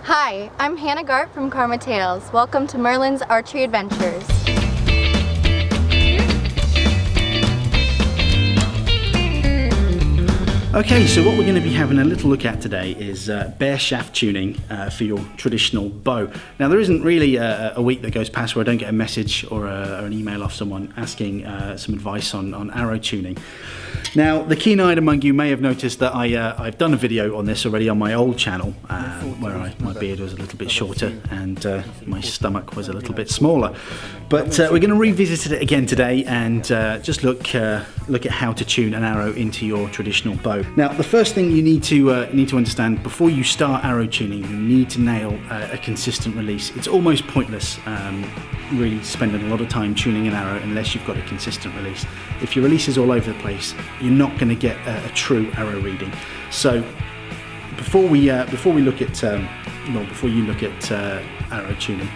Hi, I'm Hannah Gart from Karma Tales. Welcome to Merlin's Archery Adventures. Okay, so what we're going to be having a little look at today is bare shaft tuning for your traditional bow. Now there isn't really a week that goes past where I don't get a message or an email off someone asking some advice on arrow tuning. Now the keen-eyed among you may have noticed that I've done a video on this already on my old channel where my beard was a little bit shorter and my stomach was a little bit smaller. But we're going to revisit it again today and just look at how to tune an arrow into your traditional bow. Now the first thing you need to understand before you start arrow tuning, you need to nail a consistent release. It's almost pointless really spending a lot of time tuning an arrow unless you've got a consistent release. If your release is all over the place, you're not going to get a true arrow reading. So before you look at arrow tuning,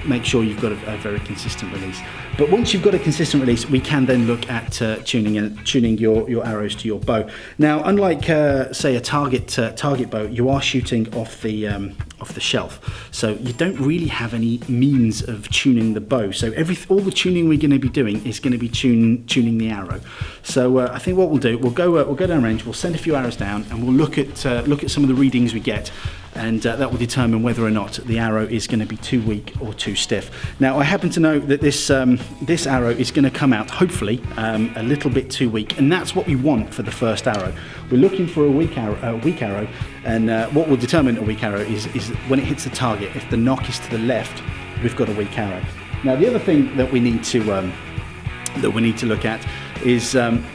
make sure you've got a very consistent release. But once you've got a consistent release, we can then look at tuning your arrows to your bow. Now, unlike say a target bow, you are shooting off the shelf, so you don't really have any means of tuning the bow. So all the tuning we're going to be doing is going to be tuning the arrow. So I think what we'll do, we'll go down range, we'll send a few arrows down, and we'll look at some of the readings we get. And that will determine whether or not the arrow is going to be too weak or too stiff. Now I happen to know that this arrow is going to come out hopefully a little bit too weak, and that's what we want for the first arrow. We're looking for a weak arrow, and what will determine a weak arrow is when it hits the target. If the knock is to the left, we've got a weak arrow. Now the other thing that we need to look at is I'm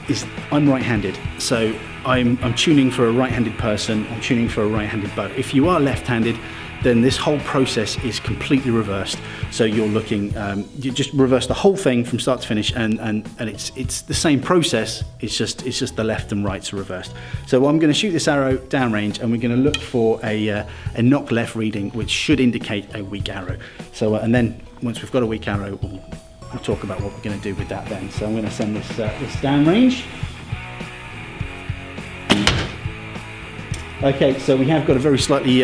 right-handed, so I'm tuning for a right-handed person, I'm tuning for a right-handed bow. If you are left-handed, then this whole process is completely reversed. So you're looking, you just reverse the whole thing from start to finish, and it's the same process. It's just the left and rights are reversed. So I'm going to shoot this arrow downrange, and we're going to look for a knock left reading, which should indicate a weak arrow. So and then once we've got a weak arrow, we'll talk about what we're going to do with that then. So I'm going to send this downrange. Okay, so we have got a very slightly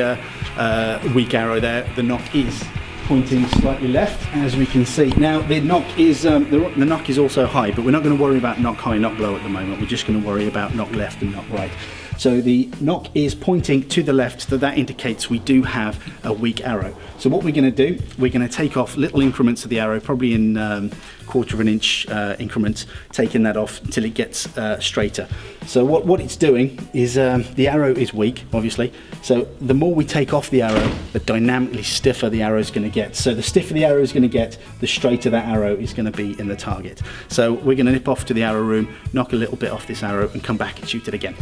weak arrow there. The knock is pointing slightly left, as we can see. Now the knock is also high, but we're not going to worry about knock high, knock low at the moment. We're just going to worry about knock left and knock right. So the knock is pointing to the left, so that indicates we do have a weak arrow. So what we're going to do, we're going to take off little increments of the arrow, probably in 1/4 of an inch increments, taking that off until it gets straighter. So what it's doing is the arrow is weak, obviously. So the more we take off the arrow, the dynamically stiffer the arrow is going to get. So the stiffer the arrow is going to get, the straighter that arrow is going to be in the target. So we're going to nip off to the arrow room, knock a little bit off this arrow, and come back and shoot it again.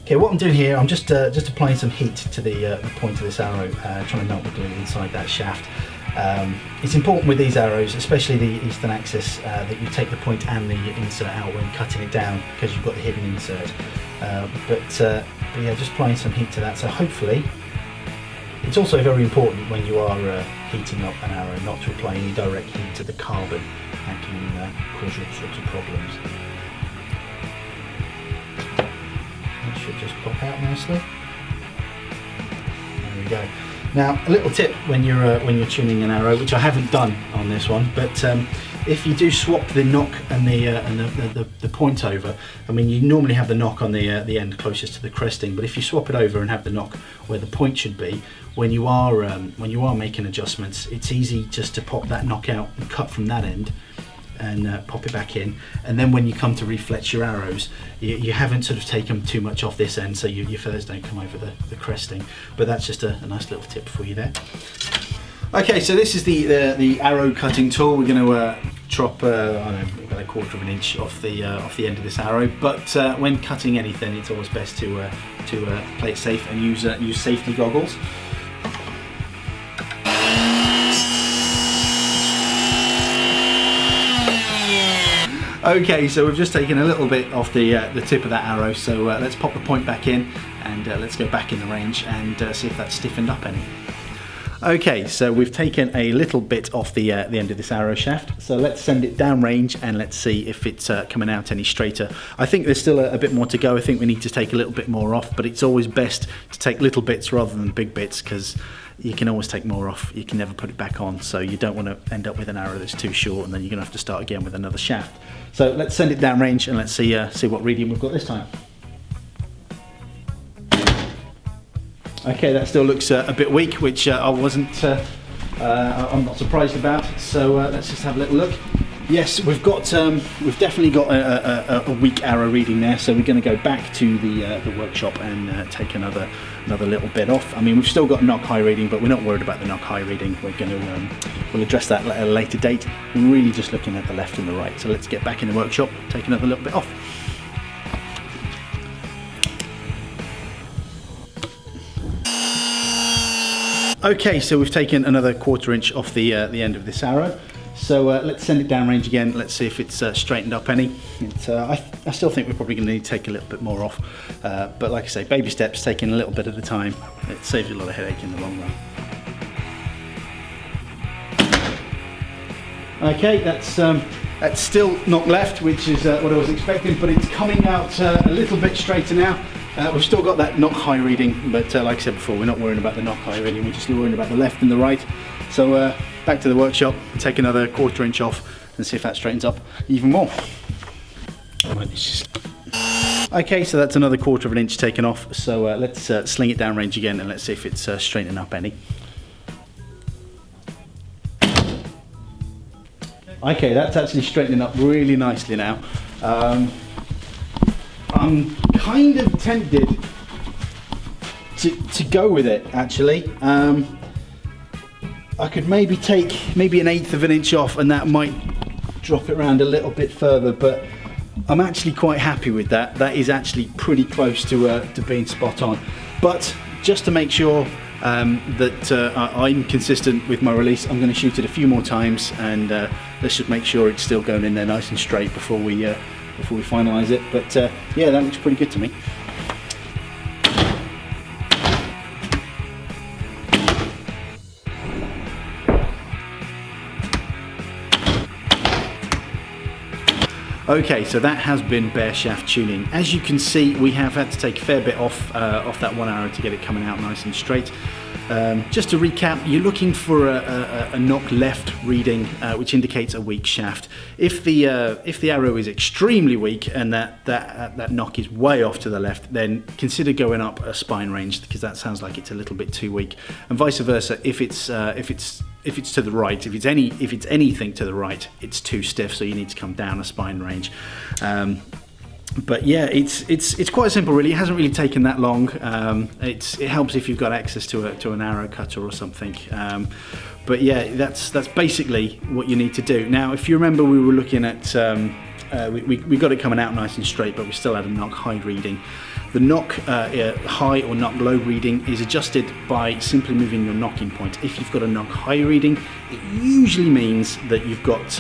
Okay, what I'm doing here, I'm just applying some heat to the point of this arrow, trying to melt the glue inside that shaft. It's important with these arrows, especially the Eastern Axis, that you take the point and the insert out when cutting it down, because you've got the hidden insert. But yeah, just applying some heat to that. So hopefully, it's also very important when you are heating up an arrow not to apply any direct heat to the carbon. That can cause all sorts of problems. That should just pop out nicely. There we go. Now, a little tip when you're tuning an arrow, which I haven't done on this one, but if you do swap the knock and the point over, I mean, you normally have the knock on the end closest to the cresting, but if you swap it over and have the knock where the point should be, when you are making adjustments, it's easy just to pop that knock out and cut from that end, and pop it back in, and then when you come to reflex your arrows, you haven't sort of taken too much off this end, so your feathers don't come over the cresting. But that's just a nice little tip for you there. Okay, so this is the arrow cutting tool. We're going to chop I don't know, about 1/4 of an inch off the end of this arrow. But when cutting anything, it's always best to play it safe and use safety goggles. Okay, so we've just taken a little bit off the tip of that arrow, so let's pop the point back in, and let's go back in the range and see if that's stiffened up any. Okay, so we've taken a little bit off the end of this arrow shaft. So let's send it down range and let's see if it's coming out any straighter. I think there's still a bit more to go. I think we need to take a little bit more off, but it's always best to take little bits rather than big bits, because you can always take more off. You can never put it back on, so you don't want to end up with an arrow that's too short and then you're going to have to start again with another shaft. So let's send it down range and let's see what reading we've got this time. Okay, that still looks a bit weak, which I'm not surprised about. So let's just have a little look. Yes, we've definitely got a weak arrow reading there. So we're going to go back to the workshop and take another little bit off. I mean, we've still got knock high reading, but we're not worried about the knock high reading. We'll address that at a later date. We're really just looking at the left and the right. So let's get back in the workshop, take another little bit off. Okay, so we've taken another 1/4 inch off the end of this arrow. So let's send it down range again. Let's see if it's straightened up any. I still think we're probably going to need to take a little bit more off. But like I say, baby steps, taking a little bit at a time. It saves you a lot of headache in the long run. Okay, that's still not left, which is what I was expecting, but it's coming out a little bit straighter now. We've still got that knock high reading, but like I said before, we're not worrying about the knock high reading, we're just worrying about the left and the right. So back to the workshop, take another 1/4 inch off and see if that straightens up even more. Okay, so that's another 1/4 inch taken off, so let's sling it down range again and let's see if it's straightening up any. Okay, that's actually straightening up really nicely now. I'm kind of tempted to go with it, actually. I could maybe take maybe 1/8 inch off and that might drop it around a little bit further, but I'm actually quite happy with that. That is actually pretty close to being spot on. But just to make sure that I'm consistent with my release, I'm going to shoot it a few more times and let's just make sure it's still going in there nice and straight before we finalise it. But yeah, that looks pretty good to me. Okay, so that has been bare shaft tuning. As you can see, we have had to take a fair bit off that one arrow to get it coming out nice and straight. Just to recap, you're looking for a knock left reading, which indicates a weak shaft. If the arrow is extremely weak and that knock is way off to the left, then consider going up a spine range, because that sounds like it's a little bit too weak. And vice versa, if it's to the right, if it's anything to the right, it's too stiff, so you need to come down a spine range. But yeah, it's quite simple really. It hasn't really taken that long. It helps if you've got access to an arrow cutter or something. But yeah, that's basically what you need to do. Now, if you remember, we were looking at we got it coming out nice and straight, but we still had a knock high reading. The knock high or knock low reading is adjusted by simply moving your knocking point. If you've got a knock high reading, it usually means that you've got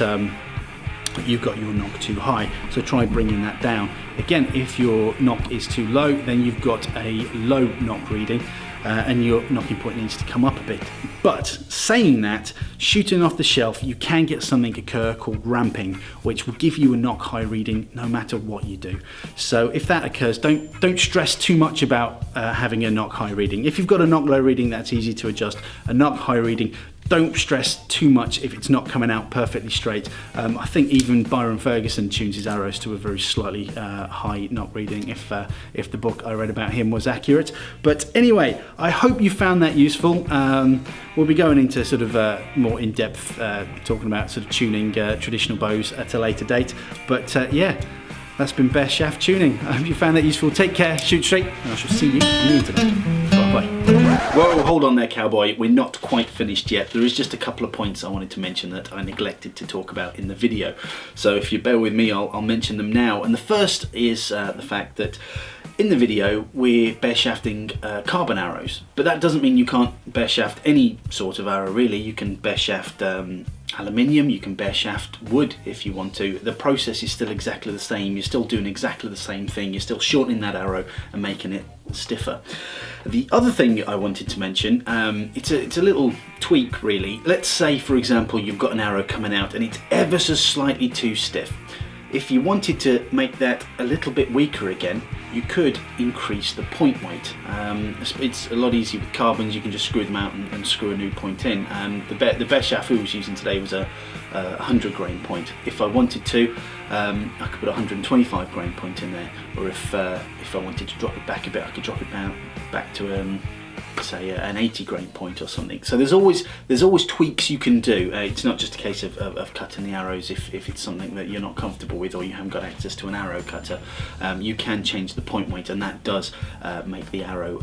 your knock too high, so try bringing that down. Again, if your knock is too low, then you've got a low knock reading and your knocking point needs to come up a bit. But saying that, shooting off the shelf, you can get something occur called ramping, which will give you a knock high reading no matter what you do. So if that occurs, don't stress too much about having a knock high reading. If you've got a knock low reading, that's easy to adjust. A knock high reading, don't stress too much if it's not coming out perfectly straight. I think even Byron Ferguson tunes his arrows to a very slightly high knock reading if the book I read about him was accurate. But anyway, I hope you found that useful. We'll be going into sort of more in-depth talking about sort of tuning traditional bows at a later date. But yeah, that's been bare shaft tuning. I hope you found that useful. Take care, shoot straight, and I shall see you on the internet. Bye-bye. Whoa, hold on there, cowboy. We're not quite finished yet. There is just a couple of points I wanted to mention that I neglected to talk about in the video. So if you bear with me, I'll mention them now. And the first is the fact that in the video we're bare shafting carbon arrows, but that doesn't mean you can't bare shaft any sort of arrow really. You can bare shaft aluminium, you can bare shaft wood if you want to. The process is still exactly the same. You're still doing exactly the same thing. You're still shortening that arrow and making it stiffer. The other thing I wanted to mention, it's a little tweak really. Let's say, for example, you've got an arrow coming out and it's ever so slightly too stiff. If you wanted to make that a little bit weaker again, you could increase the point weight. It's a lot easier with carbons. You can just screw them out and screw a new point in. The best shaft we was using today was a 100 grain point. If I wanted to, I could put a 125 grain point in there, or if I wanted to drop it back a bit, I could drop it back to say an 80 grain point or something. So there's always tweaks you can do. It's not just a case of cutting the arrows if it's something that you're not comfortable with or you haven't got access to an arrow cutter. You can change the point weight, and that does make the arrow,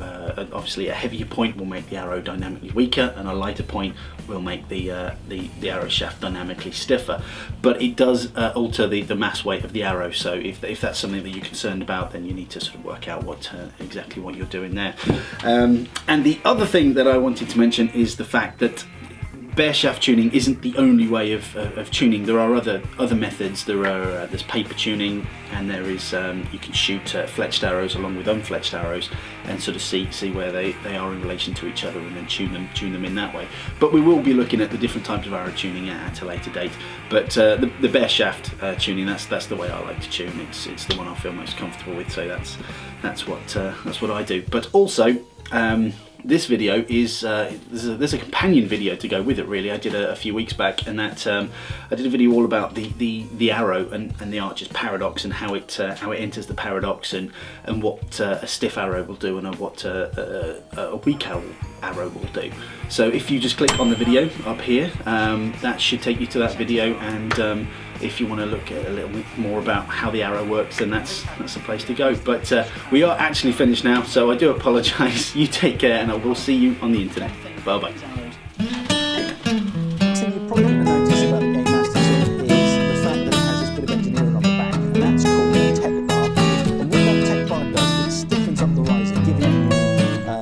obviously a heavier point will make the arrow dynamically weaker, and a lighter point will make the arrow shaft dynamically stiffer. But it does alter the mass weight of the arrow, so if that's something that you're concerned about, then you need to sort of work out exactly what you're doing there. And the other thing that I wanted to mention is the fact that bare shaft tuning isn't the only way of tuning. There are other methods. There's paper tuning, and there is you can shoot fletched arrows along with unfletched arrows and sort of see where they are in relation to each other, and then tune them in that way. But we will be looking at the different types of arrow tuning at a later date. But the bare shaft tuning, that's the way I like to tune. It's the one I feel most comfortable with. So that's what I do. But also, this video is there's a companion video to go with it really. I did a few weeks back, and that I did a video all about the arrow and the archer's paradox, and how it enters the paradox, and what a stiff arrow will do, and what a weak arrow will do. So if you just click on the video up here, that should take you to that video, and if you want to look at a little bit more about how the arrow works, then that's the place to go. But we are actually finished now, so I do apologise. You take care, and I will see you on the internet. Bye bye.